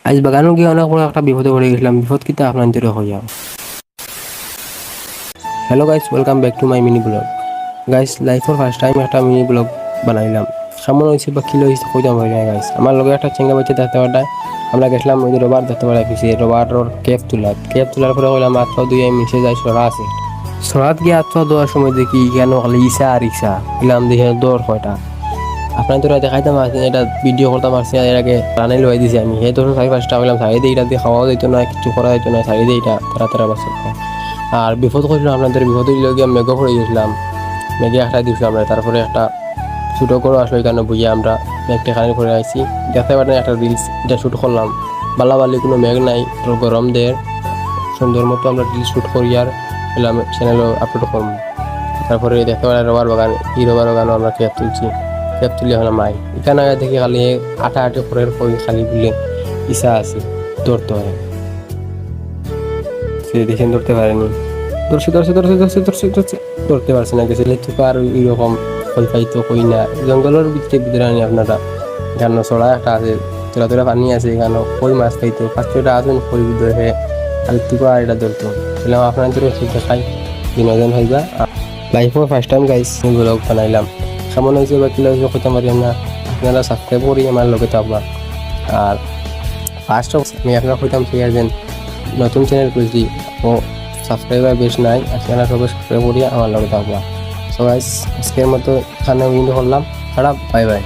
আজ বাগানো গিয়ে অনেক বড় একটা বিপদে পড়ে গেছিলাম। বিপদ কিতা আপনাদের হয়ে যাও। Hello guys, welcome back to my mini blog. Guys, লাইফের ফার্স্ট টাইম একটা মিনি ব্লগ বানাইলাম। সামনে হয়েছে বা কিলো হয়েছে কইতাম হয় না গাইস। আমার লগে একটা চেঙ্গা বাচ্চা দেখতে পাঠায়। আমরা গেছিলাম ওই যে রোবার দেখতে পাঠাই পিছিয়ে রোবারর ক্যাপ তোলার পরে হইলাম হাত পা দুই মিশে যায় সরা আছে। সরাত গিয়ে হাত পা দেওয়ার সময় দেখি কেন খালি ইসা আর ইসা এলাম দেখে দৌড় কয়টা। আপনার তোরা দেখাইতাম আসছেন, এটা ভিডিও করতাম আসছি, এর আগে রানাই লই দিছি আমি। সেই ধরুন সাড়ে পাঁচটা হইলাম সাড়ে দিয়ে এটা দিয়ে খাওয়া যেত না, কিছু করা যেত না, সাড়ে দিয়ে এটা তারা বাচ্চা। আর বিপদ করছিলাম আপনাদের, বিপদ গিয়ে মেঘও পড়ে গেছিলাম। মেঘে একটা দিয়েছিলাম আমরা, তারপরে একটা ছোটো করে আসলো এখানে বুঝিয়ে আমরা মেঘটা খানি করে আসছি। দেখতে পারেন একটা রিলস এটা শ্যুট করলাম। বালাবালি কোনো মেঘ নাই, তোর গরম দের সুন্দর মতো আমরা রিলস শ্যুট করি আর এলাম চ্যানেলও আপলোড করবো। তারপরে দেখতে পারেন রবার বাগান, এই রবার বাগানও আমরা ক্যাপ তুলি হলাম মাই এখানে দেখি খালি আটা পরের খালি বলে ইচ্ছা আছে দৌড়তে হয়, সে দেখেন ধরতে পারেনি। ধরতে পারছে না, গেছে তো আর এইরকম পাইতো কই না। জঙ্গলের ভিতরে আনি আপনারা এখানে চড়া একটা আছে, তোরা পানি আছে, এখানে কই মাছ খাইতো 5-6টা আছেন কই ভিতরে খালি তুকা এটা ধরতো। বললাম আপনাদের দেখাই বিনোদন হইবা। লাইফের ফার্স্ট টাইম গাইস ব্লগ বানাইলাম। কেমন হয়েছে বা কিলো হয়েছে কইতে পারি না। আপনারা সাবস্ক্রাইব করি আমার লগে থাকবা। আর ফার্স্ট আমি আপনারা কইতাম ঠিক আছে, নতুন চ্যানেল খুলছি ও সাবস্ক্রাইবার বেশ নাই, আপনারা সবাই সাবস্ক্রাইব করি আমার লগে থাকবা। সো গাইস, আজকের মতো এখানে উইন্ডো করলাম। খারাপ, বাই বাই।